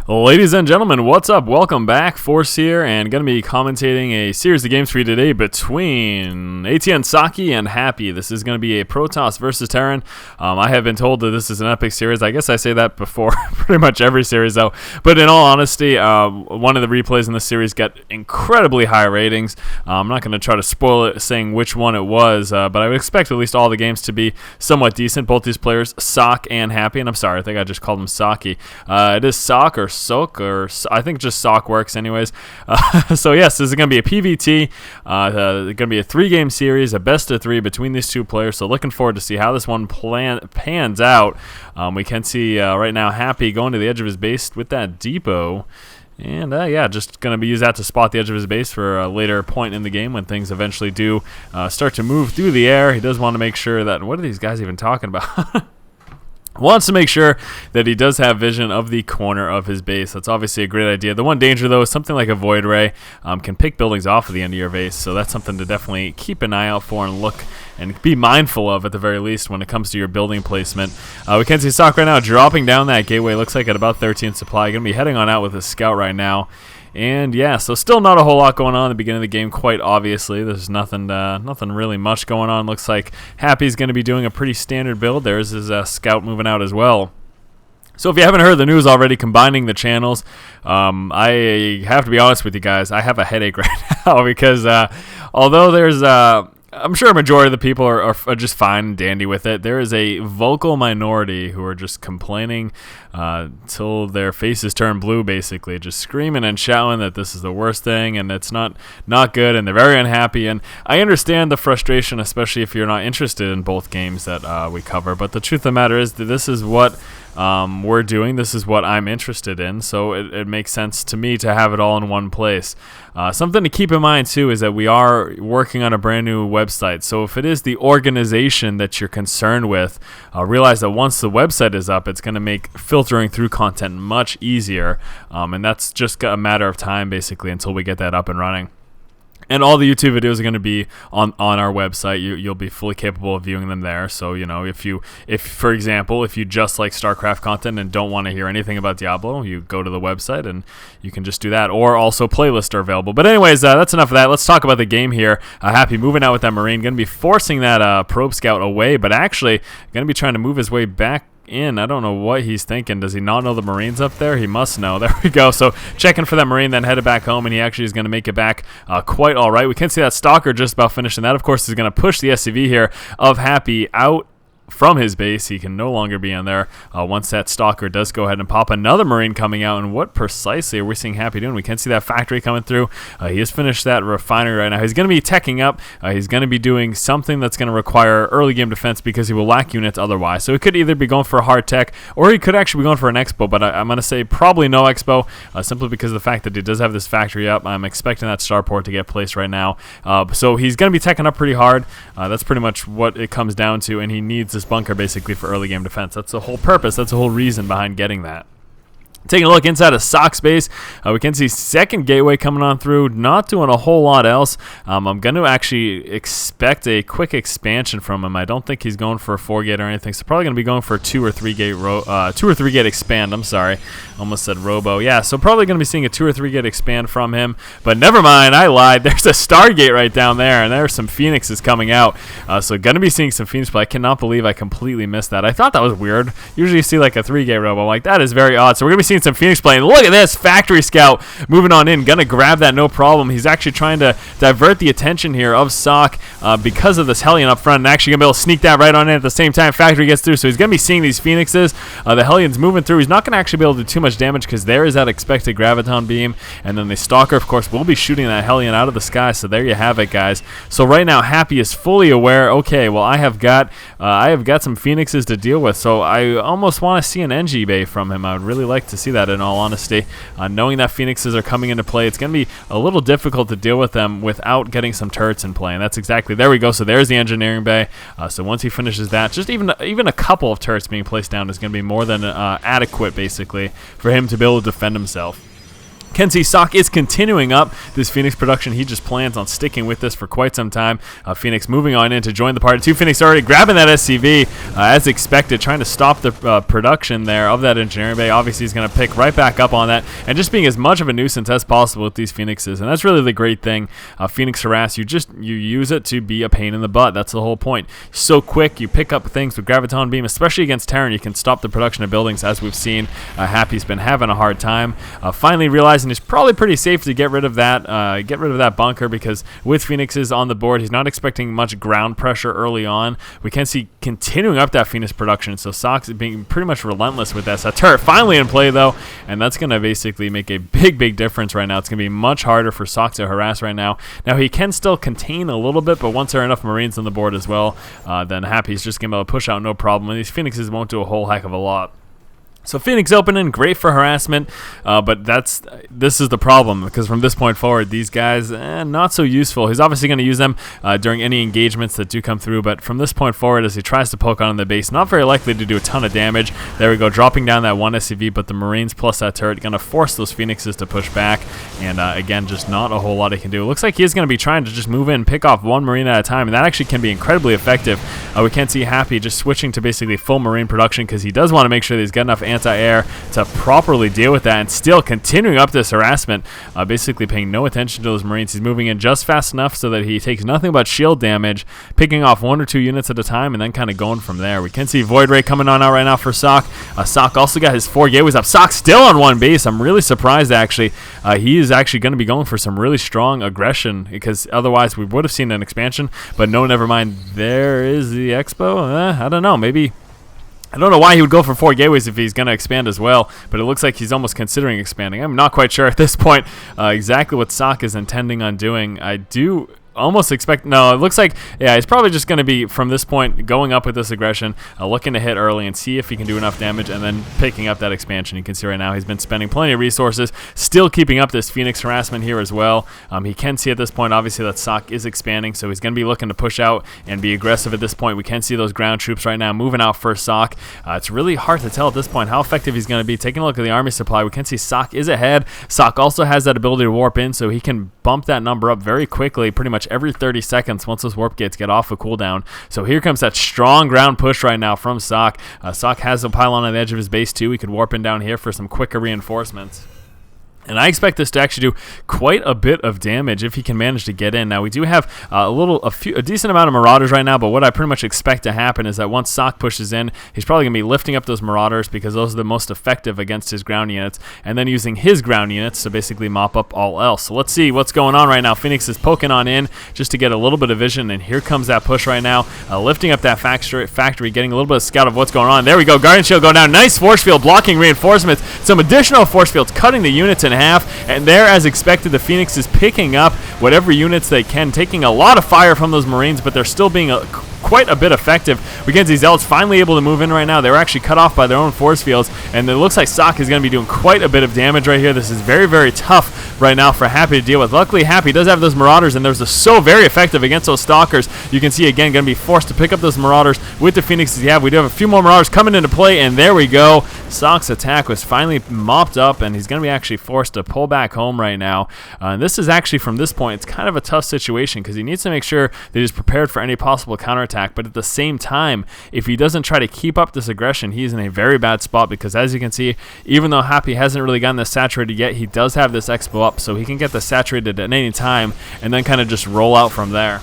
Ladies and gentlemen, what's up? Welcome back. Force here, and going to be commentating a series of games for you today between ATN Socke and Happy. This is going to be a Protoss versus Terran. I have been told that this is an epic series. I guess I say that before pretty much every series, though. But in all honesty, one of the replays in this series got incredibly high ratings. I'm not going to try to spoil it saying which one it was, but I would expect at least all the games to be somewhat decent. Both these players, Socke and Happy, and I'm sorry, I think I just called him Socke. It is Socke or Socke, or I think just Socke works anyways. So yes, this is going to be a PvT. Going to be a 3-game series, a best of 3 between these two players. So looking forward to see how this one pans out. We can see right now Happy going to the edge of his base with that depot. And yeah, just going to use that to spot the edge of his base for a later point in the game when things eventually do start to move through the air. He does want to make sure that, what are these guys even talking about? Wants to make sure that he does have vision of the corner of his base. That's obviously a great idea. The one danger, though, is something like a Void Ray can pick buildings off of the end of your base, so that's something to definitely keep an eye out for and look and be mindful of at the very least when it comes to your building placement. We can see Socke right now dropping down that gateway. Looks like at about 13 supply. Going to be heading on out with his scout right now. And yeah, so still not a whole lot going on at the beginning of the game, quite obviously. There's nothing really much going on. Looks like Happy's going to be doing a pretty standard build. There's his scout moving out as well. So if you haven't heard the news already, combining the channels, I have to be honest with you guys, I have a headache right now because although there's... I'm sure a majority of the people are just fine and dandy with it. There is a vocal minority who are just complaining till their faces turn blue, basically, just screaming and shouting that this is the worst thing and it's not good, and they're very unhappy. And I understand the frustration, especially if you're not interested in both games that we cover. But the truth of the matter is that this is what we're doing. This is what I'm interested in, so it makes sense to me to have it all in one place. Something to keep in mind too is that we are working on a brand new website, so if it is the organization that you're concerned with, realize that once the website is up, it's going to make filtering through content much easier, and that's just a matter of time basically until we get that up and running. And all the YouTube videos are going to be on our website. You'll be fully capable of viewing them there. So, you know, if for example, if you just like StarCraft content and don't want to hear anything about Diablo, you go to the website and you can just do that. Or also playlists are available. But anyways, that's enough of that. Let's talk about the game here. Happy moving out with that Marine. Going to be forcing that probe scout away, but actually going to be trying to move his way back in. I don't know what he's thinking. Does he not know the Marine's up there? He must know. There we go. So checking for that Marine, then headed back home, and he actually is going to make it back quite all right. We can see that Stalker just about finishing that. Of course, is going to push the SCV here of Happy out from his base. He can no longer be on there once that Stalker does go ahead and pop another Marine coming out. And what precisely are we seeing Happy doing? We can see that factory coming through. He has finished that refinery right now. He's going to be teching up. He's going to be doing something that's going to require early game defense because he will lack units otherwise. So he could either be going for a hard tech or he could actually be going for an expo, but I'm going to say probably no expo simply because of the fact that he does have this factory up. I'm expecting that starport to get placed right now. So he's going to be teching up pretty hard. That's pretty much what it comes down to, and he needs this bunker basically for early game defense. That's the whole purpose. That's the whole reason behind getting that. Taking a look inside of Socke's base, we can see second gateway coming on through, not doing a whole lot else. I'm going to actually expect a quick expansion from him. I don't think he's going for a 4-gate or anything, so probably going to be going for a 2 or 3-gate expand. I'm sorry, almost said robo. Yeah, so probably going to be seeing a 2 or 3-gate expand from him, but never mind, I lied. There's a Stargate right down there, and there's some Phoenixes coming out, so going to be seeing some Phoenix, but I cannot believe I completely missed that. I thought that was weird. Usually you see like a 3-gate robo. I'm like, that is very odd. So we're going to be seeing some Phoenix playing. Look at this factory scout moving on in, gonna grab that no problem. He's actually trying to divert the attention here of Socke because of this Hellion up front, and actually gonna be able to sneak that right on in at the same time factory gets through. So he's gonna be seeing these Phoenixes. The Hellion's moving through. He's not gonna actually be able to do too much damage because there is that expected graviton beam, and then the Stalker of course will be shooting that Hellion out of the sky. So there you have it, guys. So right now Happy is fully aware, okay, well I have got some Phoenixes to deal with, so I almost want to see an NG bay from him. I would really like to see that, in all honesty. Knowing that Phoenixes are coming into play, it's going to be a little difficult to deal with them without getting some turrets in play, and that's exactly, there we go. So there's the engineering bay. So once he finishes that, just even a couple of turrets being placed down is going to be more than adequate basically for him to be able to defend himself. Can see Socke is continuing up this Phoenix production. He just plans on sticking with this for quite some time. Phoenix moving on in to join the party. 2 Phoenix already grabbing that SCV as expected, trying to stop the production there of that engineering bay. Obviously, he's going to pick right back up on that and just being as much of a nuisance as possible with these Phoenixes. And that's really the great thing. Phoenix harass, you use it to be a pain in the butt. That's the whole point. So quick, you pick up things with Graviton Beam, especially against Terran. You can stop the production of buildings, as we've seen. Happy's been having a hard time. Finally realizing it's probably pretty safe to get rid of that bunker, because with Phoenixes on the board, he's not expecting much ground pressure early on. We can see continuing up that Phoenix production, so Socke's being pretty much relentless with this. That turret finally in play though, and that's going to basically make a big difference right now. It's going to be much harder for Socke to harass right now. Now he can still contain a little bit, but once there are enough Marines on the board as well, then Happy's just going to be able to push out no problem, and these Phoenixes won't do a whole heck of a lot. So Phoenix opening, great for harassment, but this is the problem, because from this point forward, these guys, not so useful. He's obviously going to use them during any engagements that do come through, but from this point forward, as he tries to poke on the base, not very likely to do a ton of damage. There we go, dropping down that 1 SCV, but the Marines plus that turret going to force those Phoenixes to push back, and again, just not a whole lot he can do. It looks like he is going to be trying to just move in, pick off 1 Marine at a time, and that actually can be incredibly effective. We can see Happy just switching to basically full Marine production, because he does want to make sure that he's got enough anti-air to properly deal with that, and still continuing up this harassment, basically paying no attention to those Marines. He's moving in just fast enough so that he takes nothing but shield damage, picking off 1 or 2 units at a time, and then kind of going from there. We can see Void Ray coming on out right now for Socke. Socke also got his 4 gateways up. Socke still on 1 base. I'm really surprised, actually. He is actually going to be going for some really strong aggression, because otherwise we would have seen an expansion, but no, never mind. There is the Expo. I don't know, maybe. I don't know why he would go for 4 gateways if he's going to expand as well, but it looks like he's almost considering expanding. I'm not quite sure at this point exactly what Socke is intending on doing. I do almost expect, no, it looks like, yeah, he's probably just going to be, from this point, going up with this aggression, looking to hit early and see if he can do enough damage, and then picking up that expansion. You can see right now he's been spending plenty of resources, still keeping up this Phoenix harassment here as well. He can see at this point, obviously, that Socke is expanding, so he's going to be looking to push out and be aggressive at this point. We can see those ground troops right now moving out for Socke. It's really hard to tell at this point how effective he's going to be. Taking a look at the army supply, we can see Socke is ahead. Socke also has that ability to warp in, so he can bump that number up very quickly, pretty much every 30 seconds once those warp gates get off a cooldown. So here comes that strong ground push right now from Socke. Socke has a pylon on the edge of his base too. He could warp in down here for some quicker reinforcements. And I expect this to actually do quite a bit of damage if he can manage to get in. Now, we do have a decent amount of Marauders right now, but what I pretty much expect to happen is that once Socke pushes in, he's probably going to be lifting up those Marauders, because those are the most effective against his ground units, and then using his ground units to basically mop up all else. So let's see what's going on right now. Phoenix is poking on in just to get a little bit of vision, and here comes that push right now, lifting up that factory, getting a little bit of scout of what's going on. There we go, Guardian Shield going down. Nice force field blocking reinforcements. Some additional force fields cutting the units in half, and there, as expected, the Phoenix is picking up whatever units they can, taking a lot of fire from those Marines, but they're still being quite a bit effective. We can see Zealots finally able to move in right now. They were actually cut off by their own force fields, and it looks like Socke is going to be doing quite a bit of damage right here. This is very tough right now for Happy to deal with. Luckily, Happy does have those Marauders, and those are so very effective against those Stalkers. You can see, again, going to be forced to pick up those Marauders with the Phoenixes. We do have a few more Marauders coming into play, and there we go. Socke's attack was finally mopped up, and he's going to be actually forced to pull back home right now. And this is actually, from this point, it's kind of a tough situation, because he needs to make sure that he's prepared for any possible counterattack, but at the same time, if he doesn't try to keep up this aggression, he's in a very bad spot, because as you can see, even though Happy hasn't really gotten this saturated yet, he does have this expo up, so he can get this saturated at any time and then kind of just roll out from there.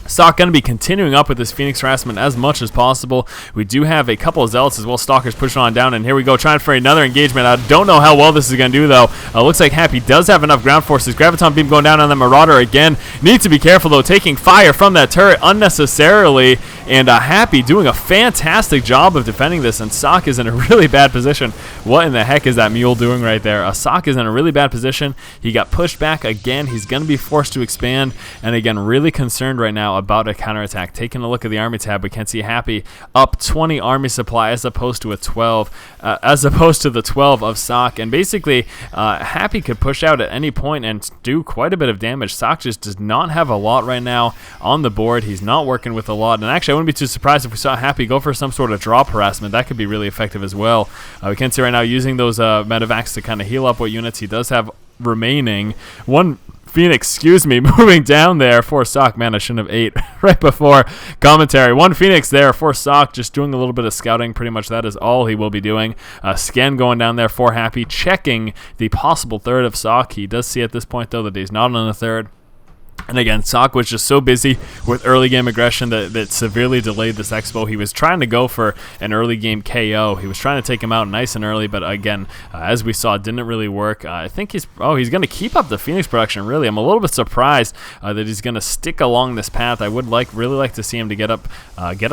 Socke going to be continuing up with this Phoenix harassment as much as possible. We do have a couple of Zealots as well, Stalkers pushing on down, and here we go, trying for another engagement. I don't know how well this is going to do, though. Looks like Happy does have enough ground forces. Graviton Beam going down on the Marauder again. Needs to be careful, though, taking fire from that turret unnecessarily, and Happy doing a fantastic job of defending this, and Socke is in a really bad position. What in the heck is that mule doing right there? Socke is in a really bad position. He got pushed back again. He's going to be forced to expand, and again, really concerned right now about a counterattack. Taking a look at the army tab, we can see Happy up 20 army supply as opposed to the 12 of Socke, and basically Happy could push out at any point and do quite a bit of damage. Socke just does not have a lot right now on the board. He's not working with a lot, and actually I wouldn't be too surprised if we saw Happy go for some sort of drop harassment. That could be really effective as well. We can see right now using those medevacs to kind of heal up what units. He does have remaining. One Phoenix, excuse me, moving down there for Socke. Man, I shouldn't have ate right before commentary. One Phoenix there for Socke, just doing a little bit of scouting. Pretty much that is all he will be doing. Scan going down there for Happy, checking the possible third of Socke. He does see at this point, though, that he's not on a third. And again, Socke was just so busy with early game aggression that severely delayed this expo. He was trying to go for an early game KO. He was trying to take him out nice and early, but again, as we saw, it didn't really work. I think he's going to keep up the Phoenix production, really. I'm a little bit surprised that he's going to stick along this path. I would really like to see him to get up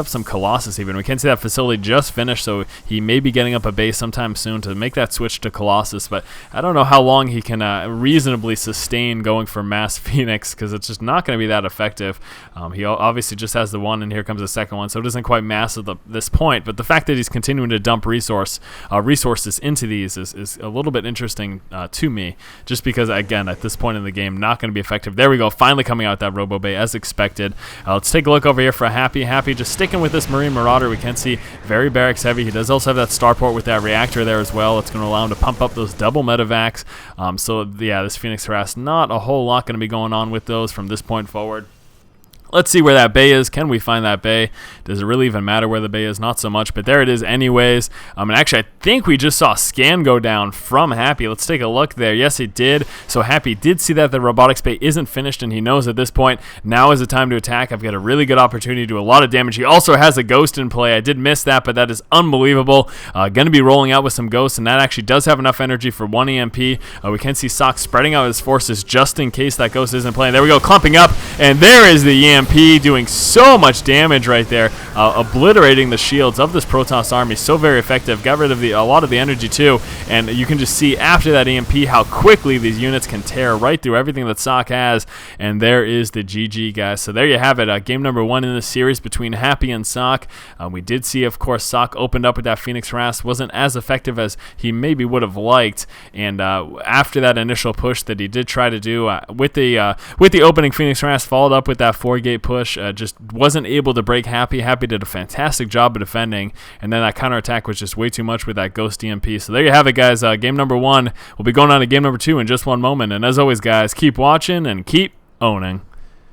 some Colossus even. We can see that facility just finished, so he may be getting up a base sometime soon to make that switch to Colossus, but I don't know how long he can reasonably sustain going for mass Phoenix, because it's just not going to be that effective. He obviously just has the one, and here comes the second one, so it isn't quite mass at this point, but the fact that he's continuing to dump resources into these is a little bit interesting to me, just because, again, at this point in the game, not going to be effective. There we go, finally coming out with that Robo Bay as expected. Let's take a look over here for Happy. Happy just sticking with this Marine Marauder. We can see very barracks heavy. He does also have that starport with that reactor there as well. It's going to allow him to pump up those double medevacs. So yeah, this Phoenix Harass, not a whole lot going to be going on with those from this point forward. Let's see where that bay is. Can we find that bay? Does it really even matter where the bay is? Not so much, but there it is anyways. And actually, I think we just saw Scan go down from Happy. Let's take a look there. Yes, it did. So Happy did see that the robotics bay isn't finished, and he knows at this point, now is the time to attack. I've got a really good opportunity to do a lot of damage. He also has a ghost in play. I did miss that, but that is unbelievable. Going to be rolling out with some ghosts, and that actually does have enough energy for one EMP. We can see Socke spreading out his forces just in case that ghost isn't playing. There we go, clumping up, and there is the EMP. Doing so much damage right there, obliterating the shields of this Protoss army. So very effective. Got rid of a lot of the energy too, and you can just see after that EMP how quickly these units can tear right through everything that Socke has, and there is the GG, guys. So there you have it. Game number 1 in the series between Happy and Socke. We did see, of course, Socke opened up with that Phoenix Harass. Wasn't as effective as he maybe would have liked, and after that initial push that he did try to do with the opening Phoenix Harass, followed up with that 4-gate push. Just wasn't able to break Happy. Happy did a fantastic job of defending, and then that counterattack was just way too much with that Ghost EMP. So there you have it, guys. Game number 1. We'll be going on to game number 2 in just one moment. And as always, guys, keep watching and keep owning.